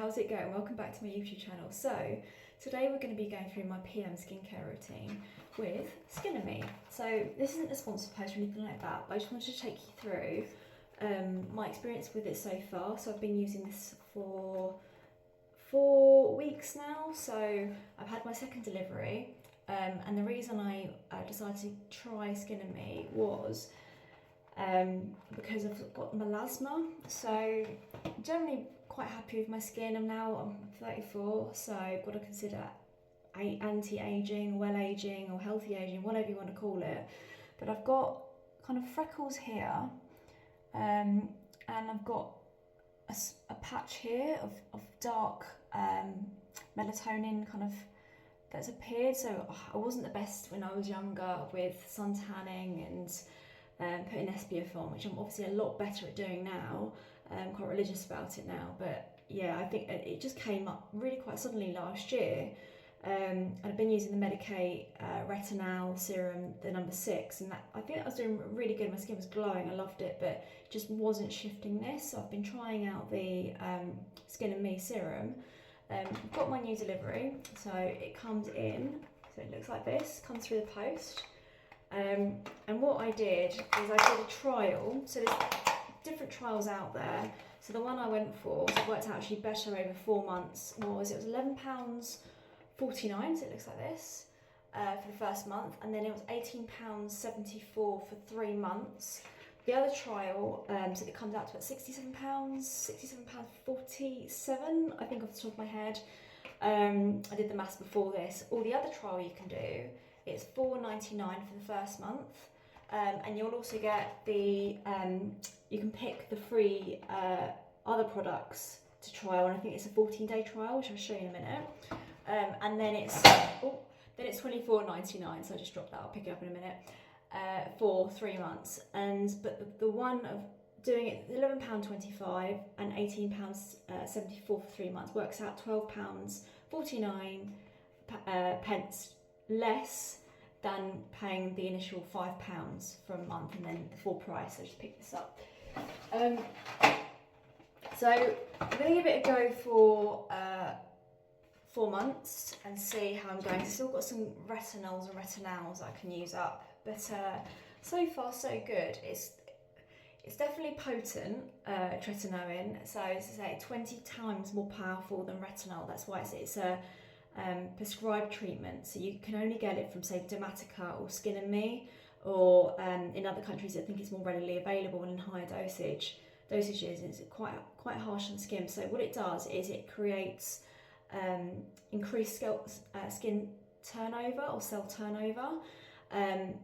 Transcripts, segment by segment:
how's it going? Welcome back to my YouTube channel. So today we're going to be going through my PM skincare routine with Skin+Me. So this isn't a sponsored post or anything like that, but I just wanted to take you through my experience with it so far. So I've been using this for 4 weeks now, so I've had my second delivery, and the reason I decided to try Skin+Me was because I've got melasma. So generally quite happy with my skin. I'm 34, so I've got to consider anti-aging, well-aging or healthy aging, whatever you want to call it. But I've got kind of freckles here, and I've got a patch here of dark melatonin kind of that's appeared. So I wasn't the best when I was younger with sun tanning and putting SPF on, which I'm obviously a lot better at doing now. I'm quite religious about it now, but yeah, I think it just came up really quite suddenly last year. I've been using the Medicube Retinol serum, the number 6, and I think that was doing really good. My skin was glowing, I loved it, but it just wasn't shifting this. So I've been trying out the Skin+Me serum. I've got my new delivery, so it comes in, so it looks like this, comes through the post. And what I did is I did a trial. So there's different trials out there. So the one I went for, so it worked out actually better over 4 months, it was £11.49, so it looks like this, for the first month, and then it was £18.74 for 3 months. The other trial, so it comes out to about £67.47, I think off the top of my head. I did the maths before this. Or the other trial you can do, it's £4.99 for the first month, and you'll also get the, you can pick the free other products to trial, and I think it's a 14-day trial, which I'll show you in a minute. And then it's £24.99, so I just dropped that, I'll pick it up in a minute, for 3 months. But the one of doing it £11.25 and £18.74 for 3 months works out £12.49 pence less than paying the initial £5 for a month and then the full price. So just pick this up. So I'm going to give it a go for 4 months and see how I'm going. I've still got some retinols and retinols I can use up, but so far so good. It's definitely potent, tretinoin, so as I say, 20 times more powerful than retinol. That's why it's a prescribed treatment, so you can only get it from, say, Dermatica or Skin+Me, or in other countries I think it's more readily available and in higher dosages. It's quite harsh on skin. So what it does is it creates increased skin turnover or cell turnover.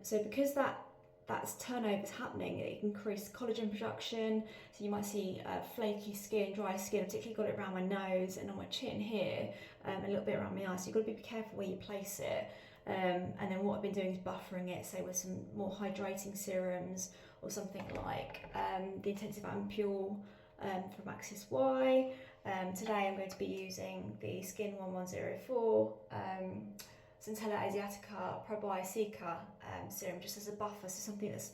So because that's turnover is happening, it can increase collagen production. So you might see flaky skin, dry skin. I particularly got it around my nose and on my chin here, a little bit around my eyes. So you've got to be careful where you place it. And then what I've been doing is buffering it, say with some more hydrating serums or something like the Intensive Ampoule from Axis Y. Today I'm going to be using the Skin 1104 Centella Asiatica Probio-Cica serum, just as a buffer, so something that's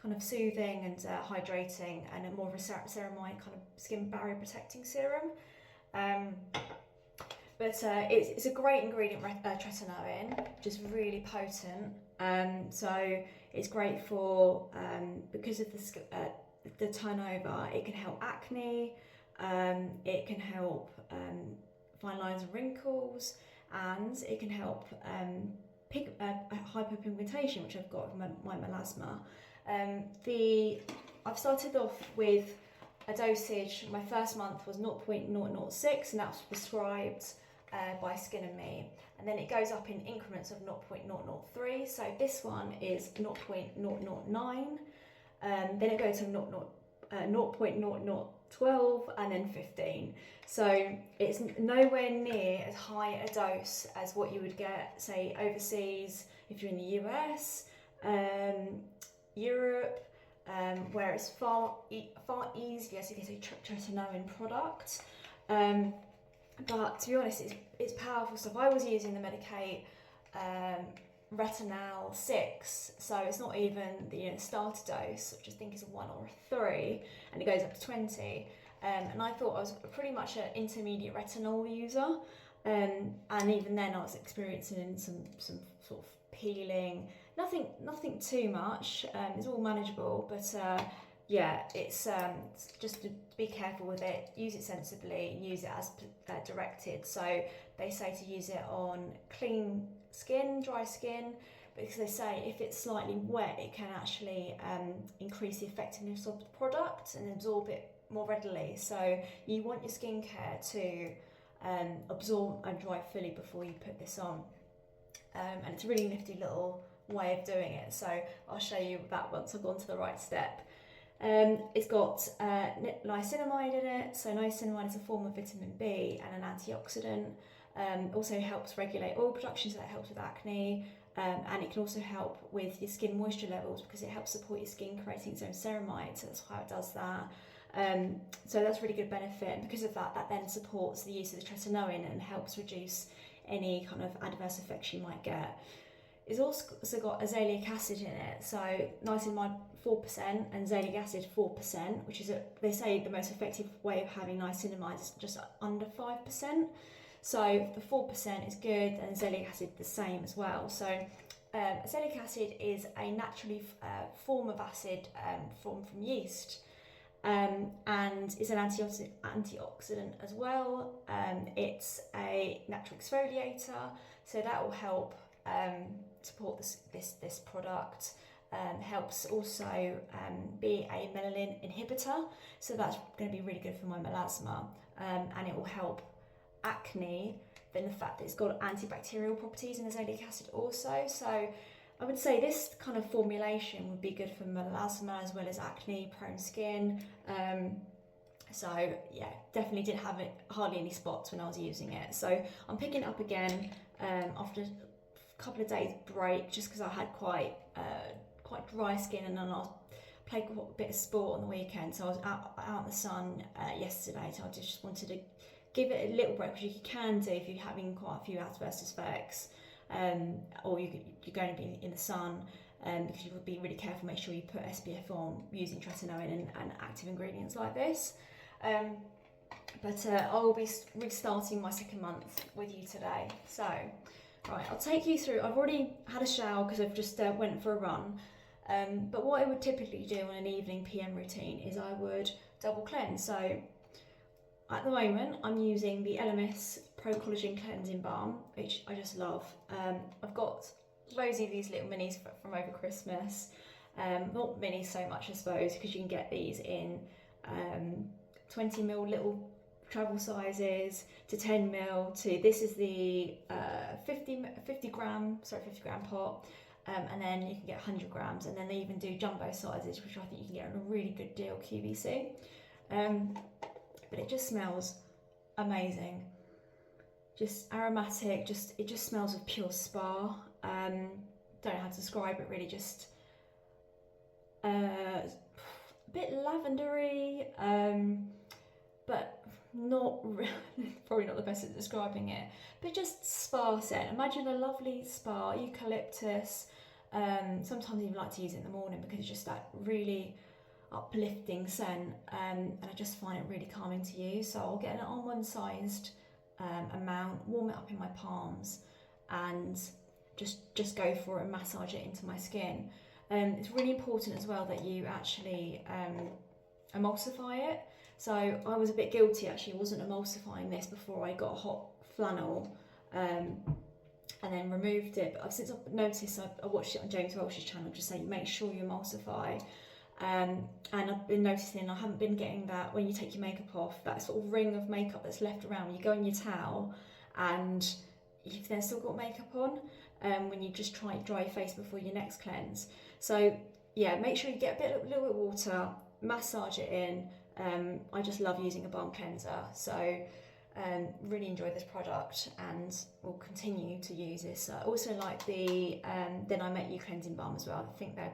kind of soothing and hydrating, and a more of a ceramide kind of skin barrier protecting serum. But it's a great ingredient, tretinoin, just really potent. So it's great for, because of the turnover, it can help acne, it can help fine lines and wrinkles, and it can help hyperpigmentation, which I've got with my melasma. I've started off with a dosage. My first month was 0.006, and that was prescribed by Skin+Me, and then it goes up in increments of 0.003. So this one is 0.009, then it goes to 0.0012, and then 15. So it's nowhere near as high a dose as what you would get, say, overseas if you're in the US, Europe, where it's far easier to get a tretinoin product. But to be honest, it's powerful stuff. I was using the Medicube Retinol 6, so it's not even the starter dose, which I think is a 1 or a 3, and it goes up to 20. and I thought I was pretty much an intermediate retinol user, and even then I was experiencing some sort of peeling. Nothing too much. It's all manageable, but yeah, it's just to be careful with it. Use it sensibly. Use it as directed. So they say to use it on clean skin, dry skin, because they say if it's slightly wet, it can actually increase the effectiveness of the product and absorb it more readily. So you want your skincare to absorb and dry fully before you put this on. And it's a really nifty little way of doing it. So I'll show you that once I've gone to the right step. It's got niacinamide in it. So niacinamide is a form of vitamin B and an antioxidant. Also helps regulate oil production, so that helps with acne. And it can also help with your skin moisture levels because it helps support your skin creating its own ceramide, so that's how it does that. So that's really good benefit, and because of that, that then supports the use of the tretinoin and helps reduce any kind of adverse effects you might get. It's also got azelaic acid in it, so niacinamide 4% and azelaic acid 4%, which is, they say, the most effective way of having niacinamide is just under 5%. So the 4% is good, and azelaic acid the same as well. So azelaic acid is a naturally form of acid formed from yeast, and it's an antioxidant as well. It's a natural exfoliator, so that will help support this product. Helps also be a melanin inhibitor, so that's going to be really good for my melasma, and it will help acne. Then the fact that it's got antibacterial properties in azelaic acid also, so I would say this kind of formulation would be good for melasma as well as acne prone skin. So yeah, definitely didn't have hardly any spots when I was using it. So I'm picking it up again after a couple of days break, just because I had quite dry skin, and then I played a bit of sport on the weekend, so I was out in the sun yesterday, so I just wanted to give it a little break, which you can do if you're having quite a few adverse effects, or you're going to be in the sun, because you would be really careful, make sure you put SPF on using tretinoin and active ingredients like this. But I will be restarting my second month with you today. So, right, I'll take you through. I've already had a shower because I've just went for a run. But what I would typically do on an evening PM routine is I would double cleanse. So at the moment, I'm using the Elemis Pro-collagen cleansing balm, which I just love. I've got loads of these little minis from over Christmas. Not minis so much, I suppose, because you can get these in 20ml little travel sizes to 10ml to, this is the 50 gram pot. And then you can get 100 grams, and then they even do jumbo sizes, which I think you can get on a really good deal, QVC. But it just smells amazing, just aromatic, it just smells of pure spa. Don't know how to describe it really, just a bit lavendery, but not really, probably not the best at describing it, but just spa scent. Imagine a lovely spa, eucalyptus. Sometimes I even like to use it in the morning because it's just that really uplifting scent, and I just find it really calming to use. So I'll get an almond-sized amount, warm it up in my palms, and just go for it and massage it into my skin. It's really important as well that you actually emulsify it. So I was a bit guilty actually, wasn't emulsifying this before I got a hot flannel, and then removed it. But since I've noticed, I watched it on James Welsh's channel, just saying make sure you emulsify. And I've been noticing I haven't been getting that when you take your makeup off, that sort of ring of makeup that's left around. You go in your towel and you've then still got makeup on when you just try to dry your face before your next cleanse. So yeah, make sure you get a little bit of water, massage it in. I just love using a balm cleanser, so really enjoy this product and will continue to use this. I also like the Then I Met You cleansing balm as well. I think they're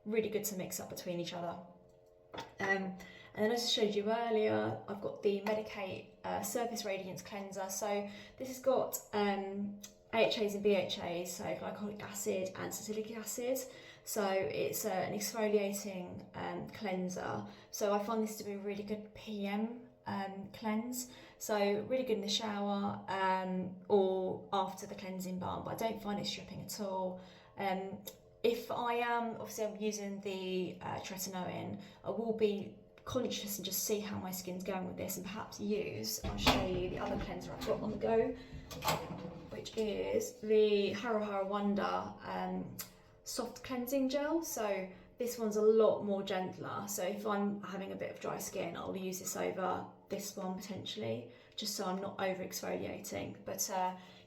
really good to mix up between each other. And then as I showed you earlier, I've got the Medicube Surface Radiance Cleanser. So this has got AHAs and BHAs, so glycolic acid and salicylic acid. So it's an exfoliating cleanser. So I find this to be a really good PM cleanse. So really good in the shower or after the cleansing balm, but I don't find it stripping at all. If I am, obviously I'm using the tretinoin, I will be conscious and just see how my skin's going with this, and perhaps I'll show you the other cleanser I've got on the go, which is the Haruharu Wonder soft cleansing gel. So this one's a lot more gentler, so if I'm having a bit of dry skin, I'll use this over this one potentially, just so I'm not over exfoliating. But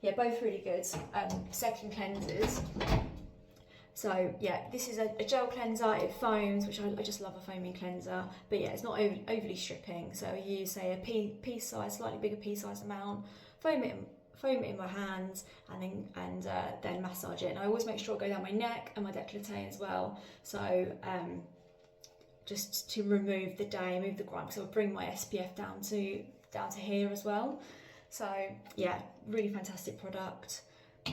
yeah, both really good second cleansers. So yeah, this is a gel cleanser, it foams, which I just love a foaming cleanser, but yeah, it's not overly stripping. So I use, say, a pea size, slightly bigger pea size amount, foam it in my hands, and then massage it. And I always make sure I go down my neck and my décolleté as well. So just to remove the day, move the grime, so I'll bring my SPF down to here as well. So yeah, really fantastic product.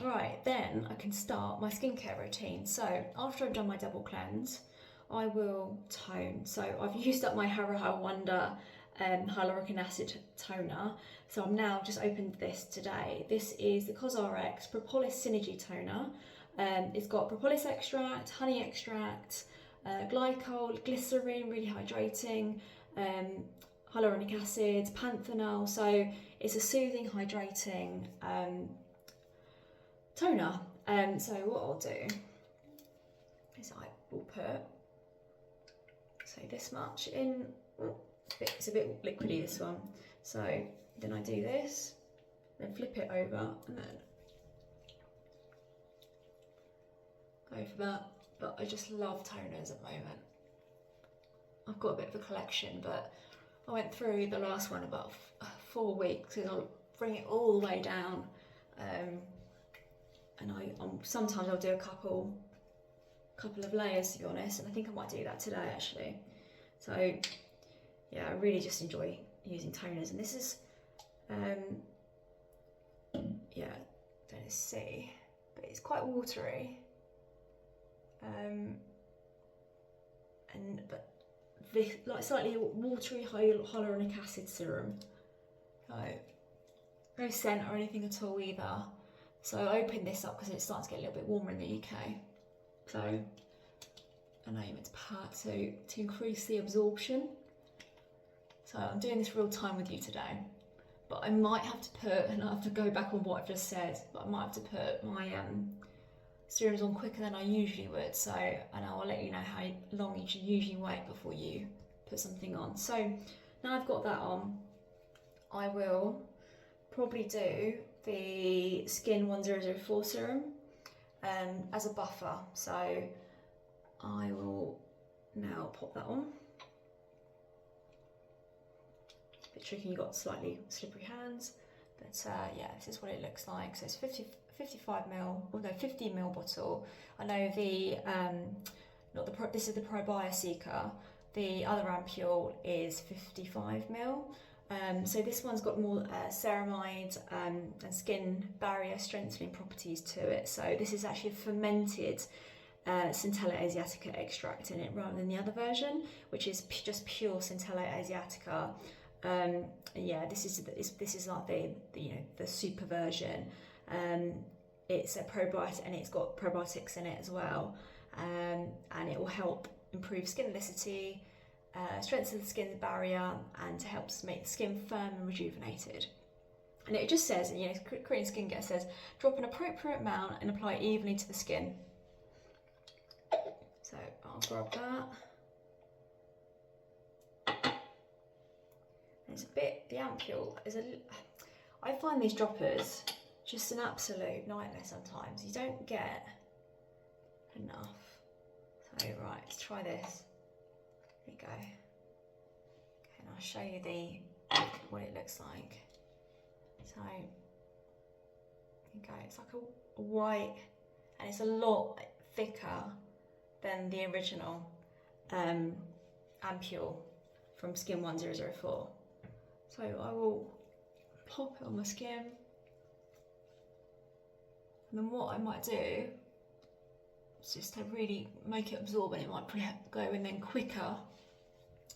Right, then I can start my skincare routine. So after I've done my double cleanse, I will tone. So I've used up my Haruharu Wonder hyaluronic acid toner. So I'm now just opened this today. This is the CosRx Propolis Synergy Toner. It's got propolis extract, honey extract, glycol, glycerin, really hydrating, hyaluronic acid, panthenol. So it's a soothing, hydrating toner. So what I'll do is I will put, say, this much in. It's a bit liquidy, this one. So then I do this, then flip it over, and then go for that. But I just love toners at the moment. I've got a bit of a collection, but I went through the last one about 4 weeks, and I'll bring it all the way down. And sometimes I'll do a couple of layers, to be honest, and I think I might do that today actually. So yeah, I really just enjoy using toners, and this is yeah, don't see, but it's quite watery, but this, like, slightly watery hyaluronic acid serum. No scent or anything at all either. So I opened this up because it's starting to get a little bit warmer in the UK. So I aim it to increase the absorption. So I'm doing this real time with you today, but I might have to put, and I have to go back on what I've just said, but I might have to put my serums on quicker than I usually would. So, and I will let you know how long you should usually wait before you put something on. So now I've got that on, I will probably do the Skin 1004 serum as a buffer. So I will now pop that on. A bit tricky, you've got slightly slippery hands, but yeah, this is what it looks like. So it's 55ml, or no, 50ml bottle. I know the this is the Probio-Cica. The other Ampoule is 55ml. So this one's got more ceramide and skin barrier strengthening properties to it. So this is actually a fermented Centella Asiatica extract in it, rather than the other version, which is just pure Centella Asiatica. Yeah, this is like the super version. It's a probiotic, and it's got probiotics in it as well, and it will help improve skin elasticity, strengthen the skin barrier, and to help make the skin firm and rejuvenated. And it just says, Korean skincare says, drop an appropriate amount and apply evenly to the skin. So I'll grab that. It's a bit, the Ampoule is I find these droppers just an absolute nightmare sometimes. You don't get enough. So right, let's try this. There you go. Okay, and I'll show you what it looks like. So there you go. It's like a white, and it's a lot thicker than the original Ampoule from Skin 1004. So I will pop it on my skin, and then what I might do just to really make it absorb, and it might probably go in then quicker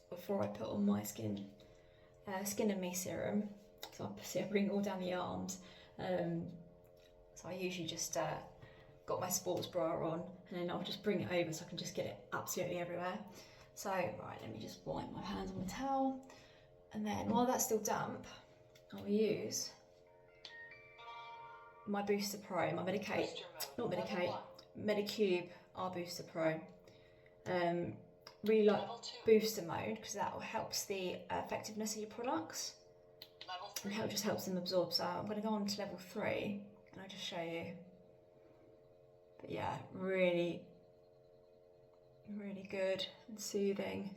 before I put on my Skin+Me serum. So I bring it all down the arms. So I usually just got my sports bra on, and then I'll just bring it over so I can just get it absolutely everywhere. So right, let me just wipe my hands on the towel, and then while that's still damp, I'll use my Booster Pro, my Medicube Age-R Booster Pro. Really like booster mode because that helps the effectiveness of your products and just helps them absorb. So I'm going to go on to level 3 and I'll just show you. But yeah, really, really good and soothing.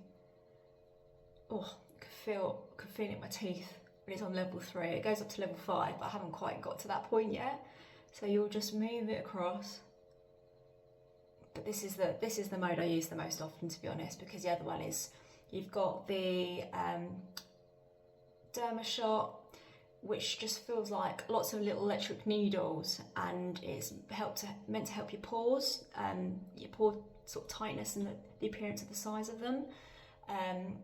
Oh, I can feel it in my teeth when it's on level 3. It goes up to level 5, but I haven't quite got to that point yet. So you'll just move it across. But this is the mode I use the most often, to be honest, because the other one is, you've got the Derma Shot, which just feels like lots of little electric needles, and it's meant to help your pores, your pore sort of tightness and the appearance of the size of them, and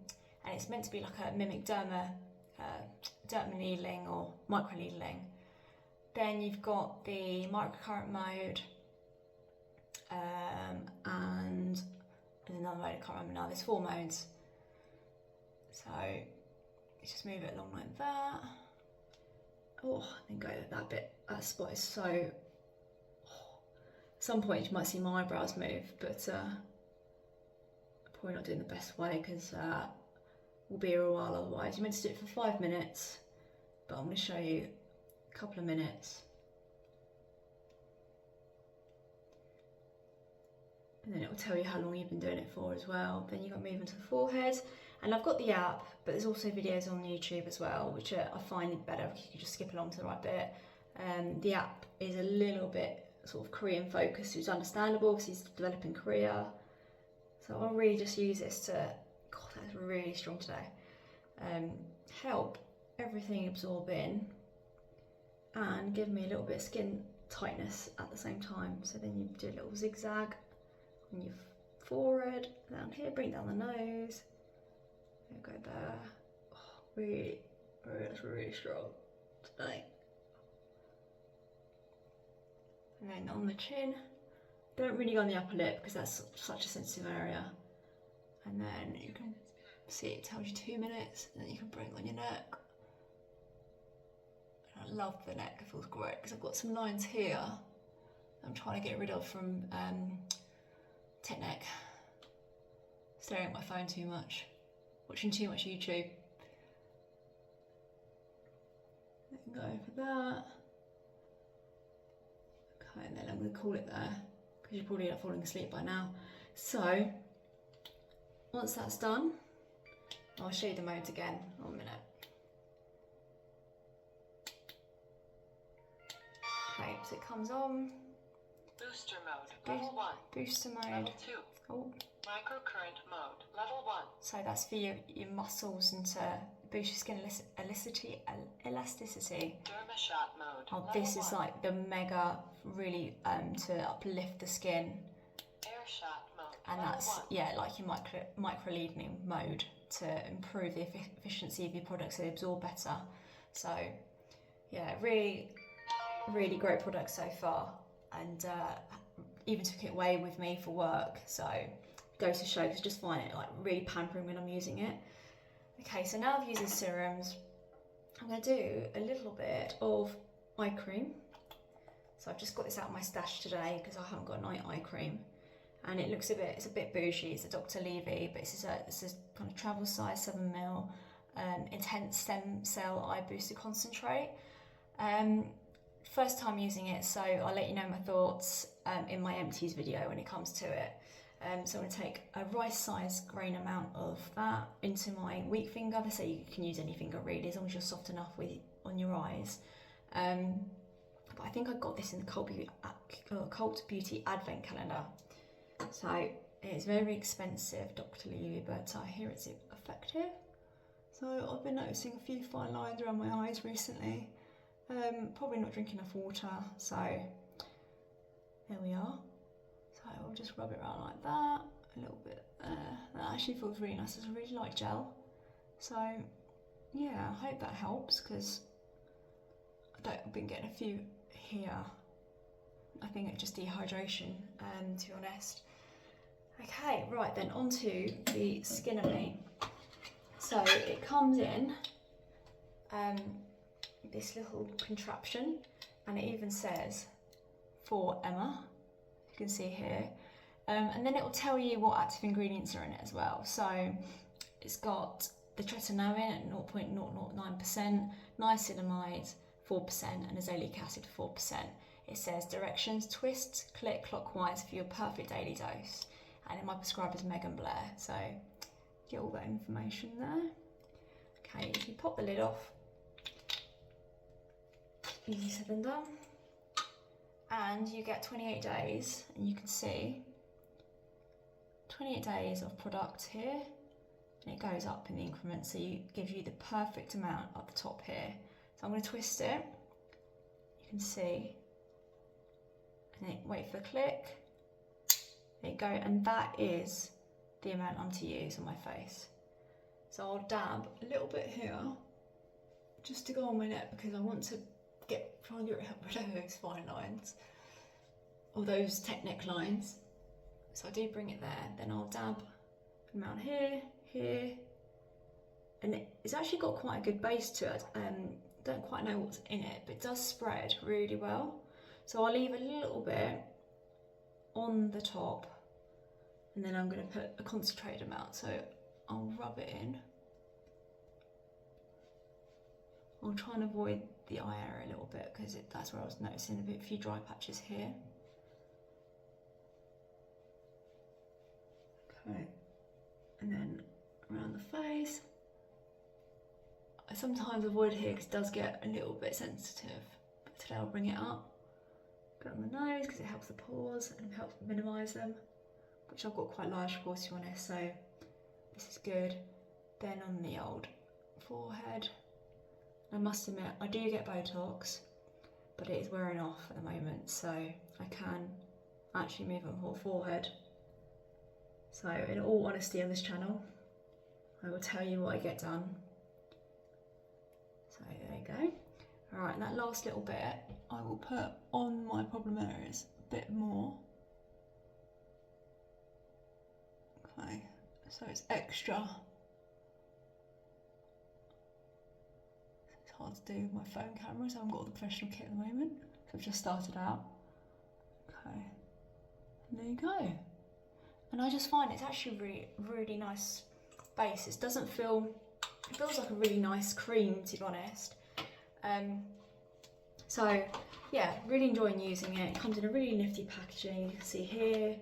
it's meant to be like a mimic derma needling or micro needling. Then you've got the microcurrent mode, and there's another mode, I can't remember now. There's 4 modes. So you just move it along like that. Oh, then go that bit. That spot is so. At some point you might see my eyebrows move, but probably not doing the best way because we'll be here a while otherwise. You're meant to do it for 5 minutes, but I'm going to show you a couple of minutes. And then it will tell you how long you've been doing it for as well. Then you've got to move into the forehead. And I've got the app, but there's also videos on YouTube as well, which I find it better if you can just skip along to the right bit. The app is a little bit sort of Korean focused, it's understandable because he's developing Korea. So I'll really just use this to, God, that's really strong today. Help everything absorb in and give me a little bit of skin tightness at the same time. So then you do a little zigzag on your forehead, down here, bring down the nose, and go there. Oh, really, that's really strong today. And then on the chin, don't really go on the upper lip because that's such a sensitive area. And then you can see it tells you 2 minutes, and then you can bring it on your neck. And I love the neck, it feels great because I've got some lines here I'm trying to get rid of from tech neck. Staring at my phone too much, watching too much YouTube. Go for that. Okay, and then I'm going to call it there because you're probably not falling asleep by now. So once that's done, I'll show you the modes again in a minute. Okay, so it comes on. Booster mode, level 1. Booster mode. Level 2. Oh. Microcurrent mode, level 1. So that's for your muscles and to boost your skin elasticity. Derma Shot mode. Oh, this is like the mega, really to uplift the skin. Air Shot mode. And that's, yeah, like your micro-needling mode to improve the efficiency of your products so they absorb better. So, yeah, really, really great product so far. And even took it away with me for work. So, goes to show, because I just find it like really pampering when I'm using it. Okay, so now I've used the serums, I'm going to do a little bit of eye cream. So I've just got this out of my stash today because I haven't got night eye cream, and it looks it's a bit bougie. It's a Dr. Levy, but it's a kind of travel size 7ml intense stem cell eye booster concentrate. First time using it, so I'll let you know my thoughts in my empties video when it comes to it. So I'm going to take a rice-sized grain amount of that into my weak finger. They say you can use any finger really, as long as you're soft enough on your eyes. But I think I got this in the Cult Beauty Advent Calendar. So it's very expensive, Dr. Levy, but I hear it's effective. So I've been noticing a few fine lines around my eyes recently. Probably not drinking enough water, so there we are. So So I'll just rub it around like that, a little bit there. That actually feels really nice. It's a really light gel. So yeah, I hope that helps because I've been getting a few here. I think it's just dehydration, to be honest. Okay, right then, onto the Skin+Me. So it comes in this little contraption, and it even says for Emma, you can see here. And then it will tell you what active ingredients are in it as well. So it's got the tretinoin at 0.009%, niacinamide 4%, and azelaic acid 4%. It says directions: twist, click clockwise for your perfect daily dose. And then my prescriber is Megan Blair, so get all that information there. Okay, if you pop the lid off, easy said than done. And you get 28 days, and you can see 28 days of product here, and it goes up in increments, so it gives you the perfect amount at the top here. So I'm going to twist it, you can see, and then wait for the click. There you go, and that is the amount I'm to use on my face. So I'll dab a little bit here, just to go on my neck, because I want to try and get rid of those fine lines, or those tech neck lines. So I do bring it there, then I'll dab an amount here, here, and it's actually got quite a good base to it. Don't quite know what's in it, but it does spread really well. So I'll leave a little bit on the top, and then I'm going to put a concentrated amount, so I'll rub it in. I'll try and avoid the eye area a little bit, because that's where I was noticing a few dry patches here. Okay, and then around the face. I sometimes avoid here because it does get a little bit sensitive, but today I'll bring it up. Go on the nose because it helps the pores and helps minimise them, which I've got quite large pores, to be honest, so this is good. Then on the old forehead. I must admit, I do get Botox, but it is wearing off at the moment, so I can actually move on the whole forehead. So in all honesty on this channel, I will tell you what I get done. So there you go. Alright, and that last little bit, I will put on my problem areas a bit more. Okay, so it's extra. It's hard to do with my phone camera, so I haven't got the professional kit at the moment. So I've just started out. Okay, and there you go. And I just find it's actually really, really nice base. It doesn't feel, it feels like a really nice cream, to be honest. So yeah, really enjoying using it. It comes in a really nifty packaging, you can see here.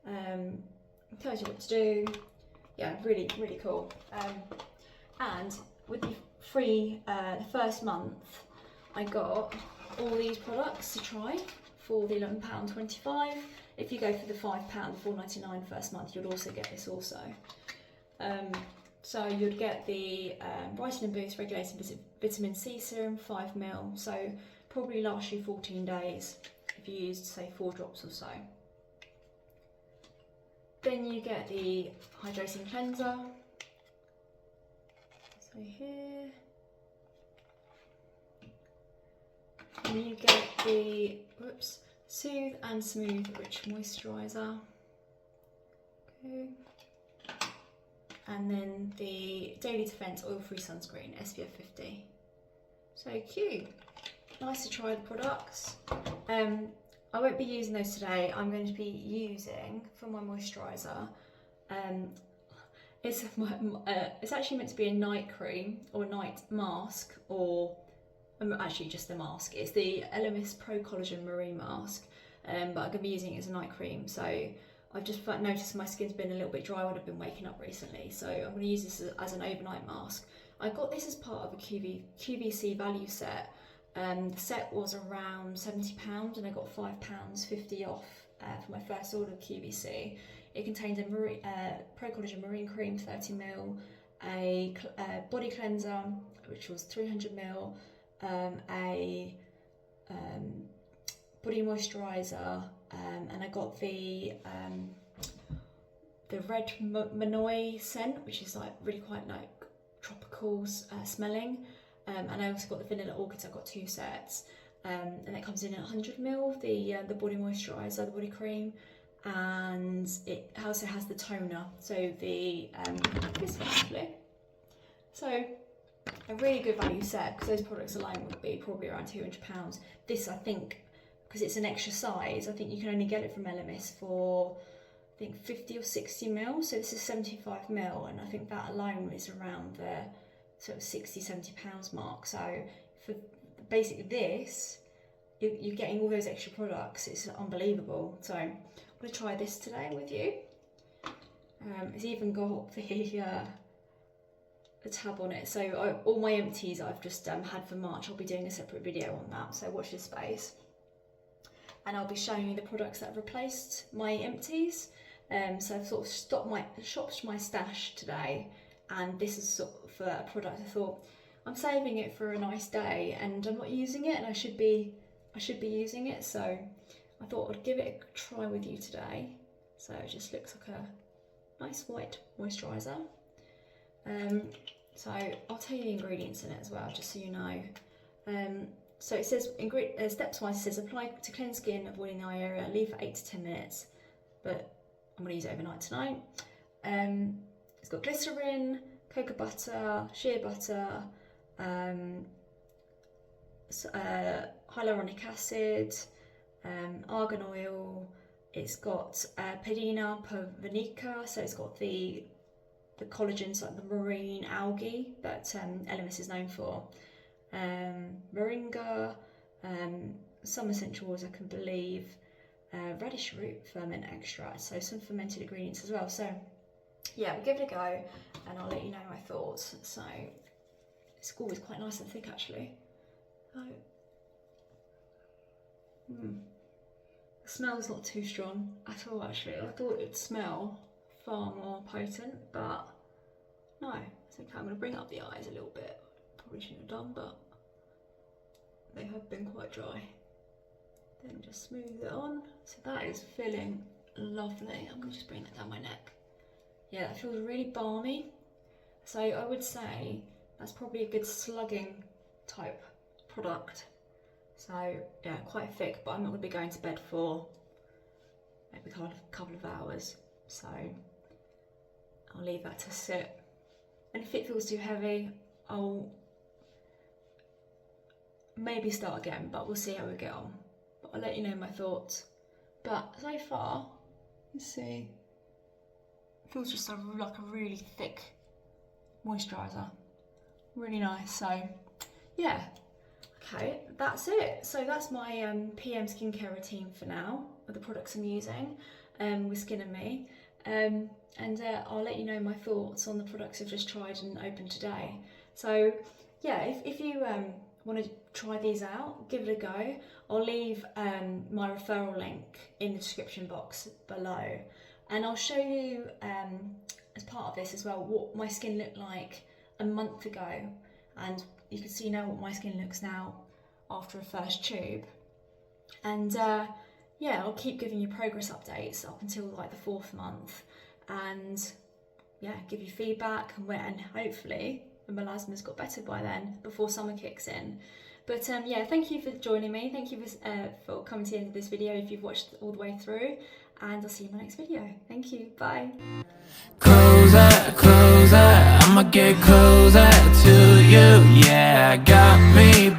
It tells you what to do. Yeah, really, really cool. And with the free, the first month, I got all these products to try for the £11.25. If you go for the £5, £4.99 first month, you'd also get this also. So you'd get the Brightening Boost Regulating Vitamin C Serum, 5ml, so probably last you 14 days if you used, say, 4 drops or so. Then you get the Hydrating Cleanser, so here. And you get the, Soothe and Smooth Rich Moisturiser. Okay. And then the Daily Defense Oil-Free Sunscreen, SPF 50. So cute. Nice to try the products. I won't be using those today. I'm going to be using, for my moisturiser, it's actually meant to be a night cream or a night mask, or actually just a mask. It's the Elemis Pro-collagen Marine Mask, but I'm going to be using it as a night cream. So I've just noticed my skin's been a little bit dry when I've been waking up recently, so I'm going to use this as an overnight mask. I got this as part of a QVC value set. The set was around £70 and I got £5.50 off for my first order of QVC. It contains a Pro-collagen Marine Cream 30ml, a body cleanser which was 300ml, a body moisturiser and I got the red Manoi scent, which is like really quite like tropical smelling, and I also got the vanilla orchids. I got 2 sets, and it comes in at 100ml, the body moisturiser, the body cream, and it also has the toner, so the this one actually. So a really good value set, because those products alone would be probably around £200. This, I think, because it's an extra size, I think you can only get it from Elemis for I think 50 or 60ml, so this is 75ml, and I think that alone is around the sort of £60–70 mark. So for basically this, you're getting all those extra products. It's unbelievable. So I'm going to try this today with you. It's even got the tab on it, so all my empties I've just had for March, I'll be doing a separate video on that, so watch this space. And I'll be showing you the products that have replaced my empties. So I've sort of shopped my stash today, and this is sort of a product I thought I'm saving it for a nice day, and I'm not using it, and I should be using it, so I thought I'd give it a try with you today. So it just looks like a nice white moisturiser. So I'll tell you the ingredients in it as well, just so you know. So it says, steps wise, it says apply to cleanse skin, avoiding the eye area, leave for 8 to 10 minutes, but I'm going to use it overnight tonight. It's got glycerin, cocoa butter, shea butter, hyaluronic acid, argan oil. It's got Pedina pervinica, so it's got the collagens, like the marine algae that Elemis is known for. Moringa, some essential oils, I can believe, radish root ferment extract, so some fermented ingredients as well. So yeah, we'll give it a go, and I'll let you know my thoughts. So it's always quite nice and thick actually. So, the smell's not too strong at all actually. I thought it'd smell far more potent, but no, it's okay. I'm going to bring up the eyes a little bit. Probably shouldn't have done, but they have been quite dry. Then just smooth it on. So that is feeling lovely. I'm going to just bring that down my neck. Yeah, that feels really balmy. So I would say that's probably a good slugging type product. So yeah, quite thick, but I'm not going to be going to bed for maybe a couple of hours. So I'll leave that to sit. And if it feels too heavy, I'll maybe start again, but we'll see how we get on. But I'll let you know my thoughts. But so far, you see, it feels just like a really thick moisturiser. Really nice. So yeah, okay, that's it. So that's my PM skincare routine for now, with the products I'm using with Skin+Me. And I'll let you know my thoughts on the products I've just tried and opened today. So yeah, if you want to try these out, give it a go. I'll leave my referral link in the description box below, and I'll show you as part of this as well what my skin looked like a month ago, and you can see now what my skin looks now after a first tube. And yeah, I'll keep giving you progress updates up until like the 4th month, and yeah, give you feedback, and hopefully the melasma's got better by then, before summer kicks in. But yeah, thank you for joining me. Thank you for coming to the end of this video if you've watched all the way through, and I'll see you in my next video. Thank you, bye. Closer, closer, I'ma get closer to you. Yeah, got me